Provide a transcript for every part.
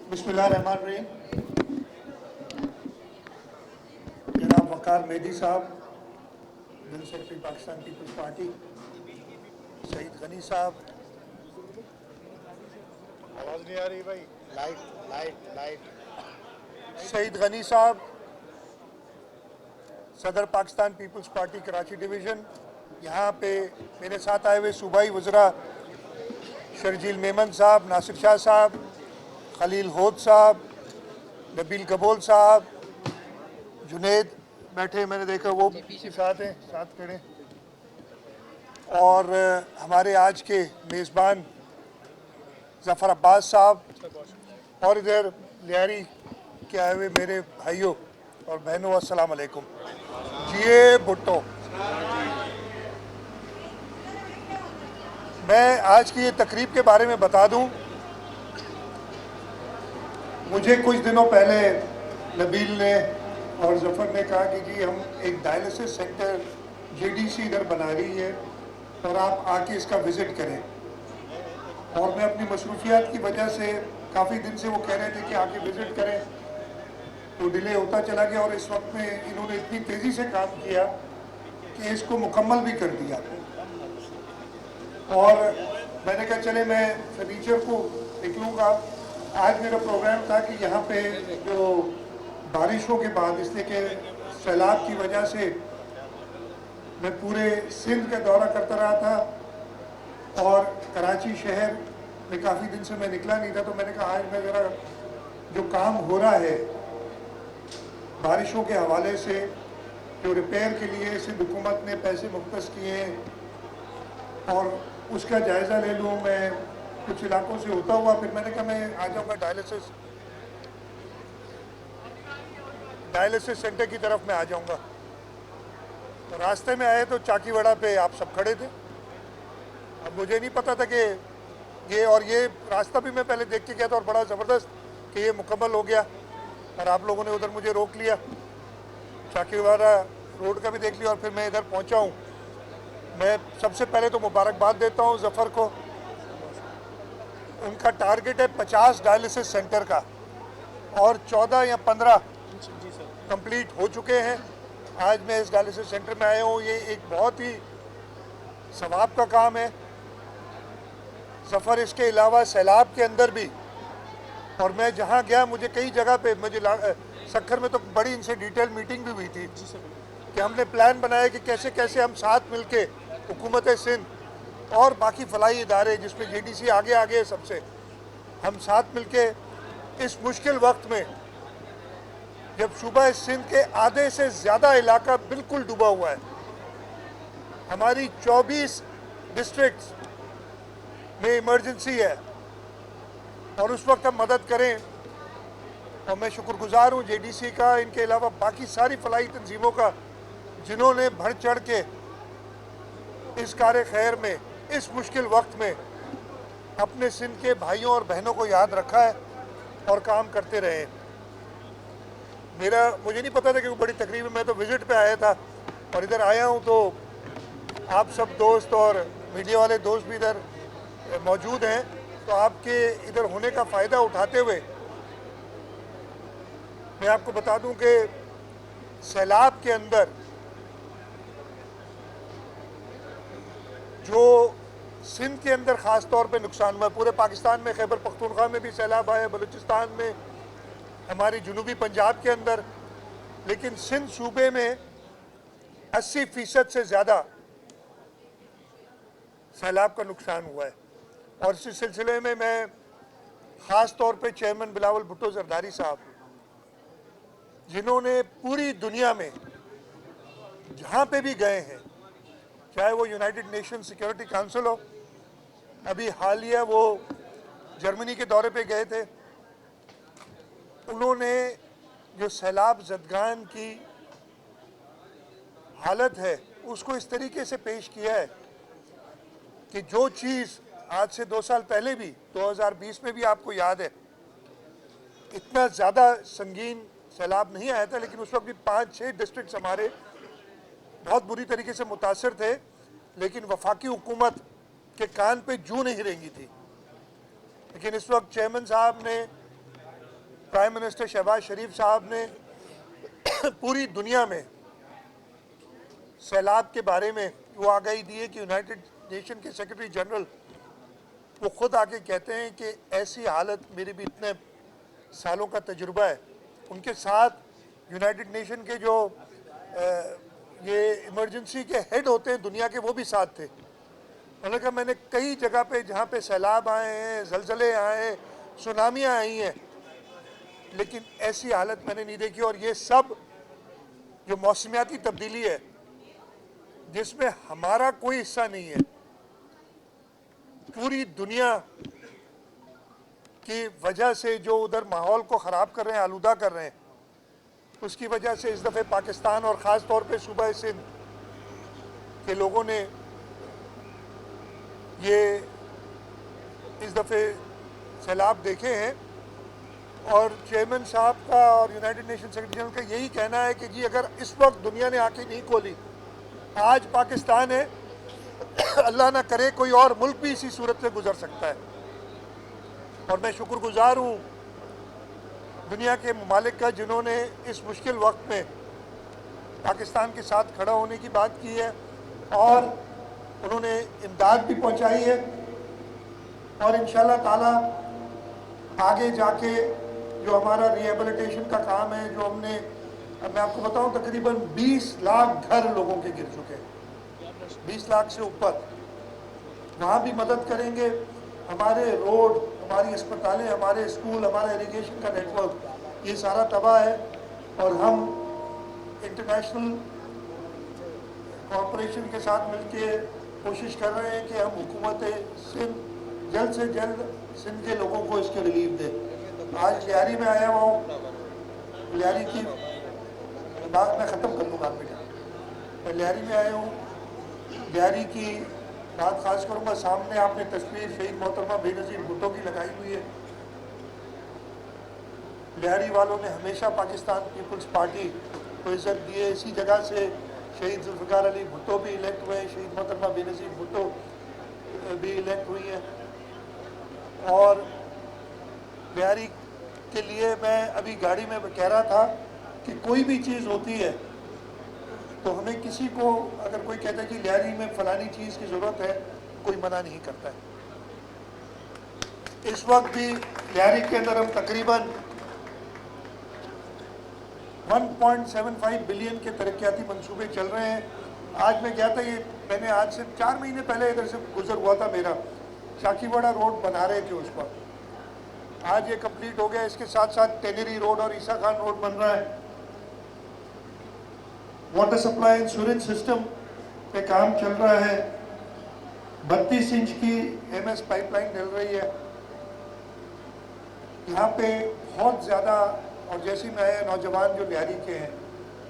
बिस्मिल्लाहिर्रहमानिर्रहीम। जनाब वक़ार मेहदी साहब, general secretary Pakistan Peoples Party, Saeed Ghani साहब, आवाज नहीं आ रही भाई। Light light light. Saeed Ghani साहब, सदर Pakistan Peoples Party Karachi division, यहाँ पे मेरे साथ आए हुए सूबाई वज़रा शर्जील मेमन साहब, नासिर शाह साहब, खलील होद साहब, नबील कबोल साहब, जुनेद बैठे, मैंने देखा वो पीछे साथ हैं, साथ खड़े, और हमारे आज के मेज़बान ज़फ़र अब्बास साहब, और इधर लियारी के आए हुए मेरे भाइयों और बहनों, अस्सलाम वालेकुम। जिए भुट्टो। मैं आज की ये तकरीब के बारे में बता दूं, मुझे कुछ दिनों पहले नबील ने और ज़फ़र ने कहा कि जी हम एक डायलिसिस सेंटर जेडीसी इधर बना रही है और आप आके इसका विज़िट करें। और मैं अपनी मसरूफियात की वजह से काफ़ी दिन से वो कह रहे थे कि आके विज़िट करें, तो डिले होता चला गया और इस वक्त में इन्होंने इतनी तेज़ी से काम किया कि इसको मुकम्मल भी कर दिया। और मैंने कहा चले मैं फर्नीचर को निकलूँगा। आज मेरा प्रोग्राम था कि यहाँ पे जो बारिशों के बाद, इसलिए कि सैलाब की वजह से मैं पूरे सिंध का दौरा करता रहा था और कराची शहर में काफ़ी दिन से मैं निकला नहीं था, तो मैंने कहा आज मैं ज़रा जो काम हो रहा है बारिशों के हवाले से, जो रिपेयर के लिए सिंध हुकूमत ने पैसे मुख्तस किए हैं, और उसका जायज़ा ले लूँ। मैं कुछ इलाकों से होता हुआ फिर मैंने कहा मैं आ जाऊँगा डायलिसिस सेंटर की तरफ मैं आ जाऊँगा। तो रास्ते में आए तो चाकीवाड़ा पे आप सब खड़े थे। अब मुझे नहीं पता था कि ये रास्ता भी मैं पहले देख के गया था और बड़ा ज़बरदस्त कि ये मुकम्मल हो गया, और आप लोगों ने उधर मुझे रोक लिया, चाकीवाड़ा रोड का भी देख लिया और फिर मैं इधर पहुंचा हूं। मैं सबसे पहले तो मुबारकबाद देता हूं ज़फ़र को। उनका टारगेट है 50 डायलिसिस सेंटर का और 14 या 15 कंप्लीट हो चुके हैं। आज मैं इस डायलिसिस सेंटर में आया हूँ, ये एक बहुत ही सवाब का काम है। ज़फ़र इसके अलावा सैलाब के अंदर भी, और मैं जहाँ गया मुझे कई जगह पे, मुझे सक्खर में तो बड़ी इनसे डिटेल मीटिंग भी हुई थी कि हमने प्लान बनाया कि कैसे कैसे हम साथ मिलके हुकूमत सिंध और बाकी फलाई इदारे जिसमें जेडीसी आगे आगे सबसे, हम साथ मिलके इस मुश्किल वक्त में, जब सूबा सिंध के आधे से ज़्यादा इलाका बिल्कुल डूबा हुआ है, हमारी 24 डिस्ट्रिक्ट्स में इमरजेंसी है, और उस वक्त हम मदद करें। और मैं शुक्रगुजार हूँ जेडीसी का, इनके अलावा बाकी सारी फलाई तंजीमों का, जिन्होंने बढ़ चढ़ के इस कार्य खैर में, इस मुश्किल वक्त में अपने सिंध के भाइयों और बहनों को याद रखा है और काम करते रहे। मुझे नहीं पता था कि वो बड़ी तकरीब में, मैं तो विज़िट पे आया था और इधर आया हूँ तो आप सब दोस्त और मीडिया वाले दोस्त भी इधर मौजूद हैं, तो आपके इधर होने का फ़ायदा उठाते हुए मैं आपको बता दूं कि सैलाब के अंदर जो सिंध के अंदर ख़ास तौर पे नुकसान हुआ, पूरे पाकिस्तान में, खैबर पख्तूनख्वा में भी सैलाब आया, बलूचिस्तान में, हमारी जनूबी पंजाब के अंदर, लेकिन सिंध सूबे में 80% से ज़्यादा सैलाब का नुकसान हुआ है। और इस सिलसिले में मैं ख़ास तौर पे चेयरमैन बिलावल भुट्टो जरदारी साहब, जिन्होंने पूरी दुनिया में जहाँ पे भी गए हैं, चाहे वो यूनाइटेड नेशन सिक्योरिटी काउंसिल हो, अभी हालिया वो जर्मनी के दौरे पे गए थे, उन्होंने जो सैलाब ज़दगान की हालत है उसको इस तरीके से पेश किया है कि जो चीज़ आज से 2 साल पहले भी, 2020 में भी आपको याद है, इतना ज़्यादा संगीन सैलाब नहीं आया था, लेकिन उस वक्त भी 5-6 डिस्ट्रिक्ट्स हमारे बहुत बुरी तरीके से मुतासर थे, लेकिन वफाकी हुकूमत के कान पे जूं नहीं रेंगी थी। लेकिन इस वक्त चेयरमैन साहब ने प्राइम मिनिस्टर शहबाज शरीफ साहब ने पूरी दुनिया में सैलाब के बारे में वो आगाही दी है कि यूनाइटेड नेशन के सेक्रेटरी जनरल वो खुद आके कहते हैं कि ऐसी हालत, मेरे भी इतने सालों का तजुर्बा है, उनके साथ यूनाइटेड नेशन के जो ये इमरजेंसी के हेड होते हैं दुनिया के, वो भी साथ थे। उन्होंने कहा मैंने कई जगह पे जहाँ पे सैलाब आए हैं, जलजले आए हैं, सुनामियाँ आई हैं, लेकिन ऐसी हालत मैंने नहीं देखी। और ये सब जो मौसमियाती तब्दीली है जिसमें हमारा कोई हिस्सा नहीं है, पूरी दुनिया की वजह से जो उधर माहौल को ख़राब कर रहे हैं, आलूदा कर रहे हैं, उसकी वजह से इस दफ़े पाकिस्तान और ख़ास तौर पे सूबा सिंध के लोगों ने ये इस दफ़े सैलाब देखे हैं। और चेयरमैन साहब का और यूनाइटेड नेशन सेक्रेटरी जनरल का यही कहना है कि जी अगर इस वक्त दुनिया ने आंखें नहीं खोली, आज पाकिस्तान है, अल्लाह ना करे कोई और मुल्क भी इसी सूरत से गुजर सकता है। और मैं शुक्रगुजार हूँ दुनिया के ममालिक का जिन्होंने इस मुश्किल वक्त में पाकिस्तान के साथ खड़ा होने की बात की है और उन्होंने इमदाद भी पहुँचाई है। और इंशाल्लाह ताला आगे जाके जो हमारा रिहेबिलिटेशन का काम है, जो हमने, अब मैं आपको बताऊं, तकरीबन 20 लाख घर लोगों के गिर चुके हैं, 20 लाख से ऊपर। वहाँ भी मदद करेंगे। हमारे रोड, हमारी अस्पतालें, हमारे स्कूल, हमारा इरिगेशन का नेटवर्क, ये सारा तबाह है। और हम इंटरनेशनल कॉरपोरेशन के साथ मिलके कोशिश कर रहे हैं कि हम हुकूमत सिंध जल्द से जल्द सिंध के लोगों को इसके रिलीफ दें। आज लियारी में आया हुआ हूँ, लियारी की बात मैं ख़त्म कर दूँगा बेटा, मैं लियारी में आया हूँ, लियारी की बात खास करूँगा। सामने आपने तस्वीर शहीद मोहतरमा बेनज़ीर भुट्टो की लगाई हुई है। लियारी वालों ने हमेशा पाकिस्तान पीपल्स पार्टी को इज्जत दी है। इसी जगह से शहीद जुल्फ़िकार अली भुट्टो भी इलेक्ट हुए हैं, शहीद मोहतरमा बेनज़ीर भुट्टो भी इलेक्ट हुई है। और लियारी के लिए मैं अभी गाड़ी में कह रहा था कि कोई भी चीज़ होती है तो हमें किसी को, अगर कोई कहता है कि लियारी में फ़लानी चीज़ की ज़रूरत है, कोई मना नहीं करता है। इस वक्त भी लियारी के अंदर हम तकरीबन 1.75 बिलियन के तरक्याती मंसूबे चल रहे हैं। आज मैं गया था, ये मैंने आज से 4 महीने पहले इधर से गुजर हुआ था, मेरा शाकीवाड़ा रोड बना रहे थे उस पर, आज ये कंप्लीट हो गया। इसके साथ साथ टेनरी रोड और ईसा खान रोड बन रहा है। वाटर सप्लाई इंश्योरेंस सिस्टम पे काम चल रहा है। 32 इंच की MS पाइपलाइन डल रही है यहाँ पे बहुत ज़्यादा। और जैसे मैं नौजवान जो लियारी के हैं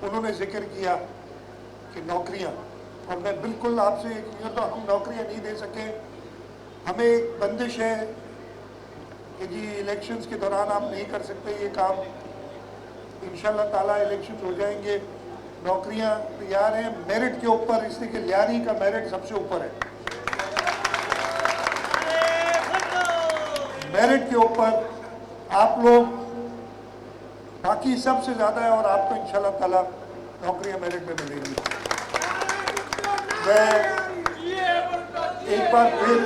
उन्होंने जिक्र किया कि नौकरियाँ, और मैं बिल्कुल आपसे ये तो हम नौकरियाँ नहीं दे सके, हमें एक बंदिश है कि जी इलेक्शंस के दौरान आप नहीं कर सकते ये काम। इंशाल्लाह ताला इलेक्शन हो जाएंगे, नौकरियां तैयार हैं मेरिट के ऊपर, इसलिए कि लियारी का मेरिट सबसे ऊपर है। मेरिट के ऊपर आप लोग बाकी सबसे ज़्यादा है और आपको इंशाल्लाह ताला नौकरियां मेरिट में मिलेंगी। मैं एक बार फिर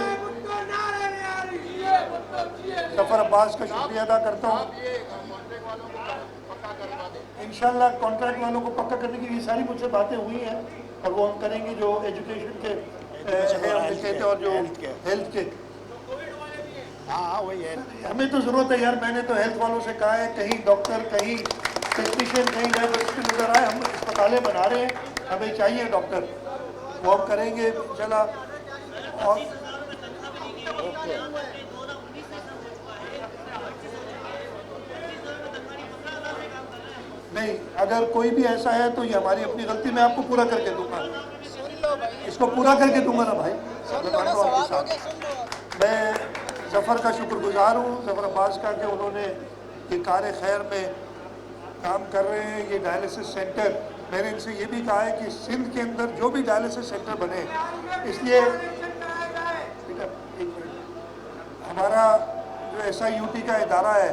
जफर अब्बास का शुक्रिया अदा करता हूँ। इंशाल्लाह कॉन्ट्रैक्ट वालों को पक्का करने की ये सारी मुझसे बातें हुई हैं और वो हम करेंगे। जो एजुकेशन के हैं और जो हेल्थ के, हाँ वही है। हमें तो ज़रूरत है यार। मैंने तो हेल्थ वालों से कहा है कहीं डॉक्टर, कहीं टेक्नीशियन, कहीं डायवर्सिटी नजर आए। हम अस्पतालें बना रहे हैं, हमें चाहिए डॉक्टर, वो हम करेंगे इंशाल्लाह। और नहीं, अगर कोई भी ऐसा है तो ये हमारी अपनी गलती, मैं आपको पूरा करके दूंगा, इसको पूरा करके दूंगा ना भाई। मैं जफ़र का शुक्रगुजार हूँ, जफ़र अब्बास का, कि उन्होंने ये कार खैर में काम कर रहे हैं। ये डायलिसिस सेंटर, मैंने इनसे ये भी कहा है कि सिंध के अंदर जो भी डायलिसिस सेंटर बने, इसलिए हमारा जो SIUT का इदारा है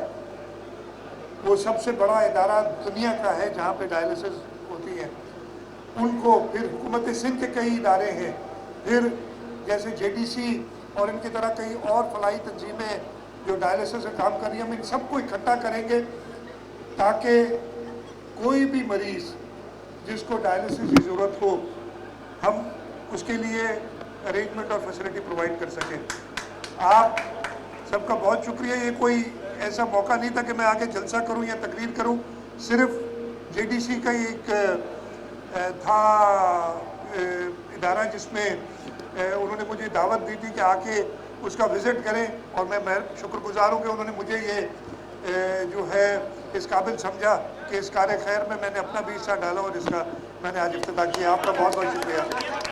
वो सबसे बड़ा इदारा दुनिया का है जहाँ पे डायलिसिस होती है, उनको, फिर हुकूमत सिंध के कई इदारे हैं, फिर जैसे जेडीसी और इनकी तरह कई और फलाई तंजीमें जो डायलिसिस का काम कर रही हैं, हम इन सबको इकट्ठा करेंगे ताकि कोई भी मरीज़ जिसको डायलिसिस की ज़रूरत हो, हम उसके लिए अरेंजमेंट और फैसिलिटी प्रोवाइड कर सकें। आप सबका बहुत शुक्रिया। ये कोई ऐसा मौका नहीं था कि मैं आके जलसा करूं या तकरीर करूं, सिर्फ जेडीसी का एक था इदारा जिसमें उन्होंने मुझे दावत दी थी कि आके उसका विज़िट करें, और मैं शुक्रगुजार हूँ कि उन्होंने मुझे ये जो है इस काबिल समझा कि इस कार्य खैर में मैंने अपना भी हिस्सा डाला और इसका मैंने आज इफ्तिताह किया। आपका बहुत बहुत शुक्रिया।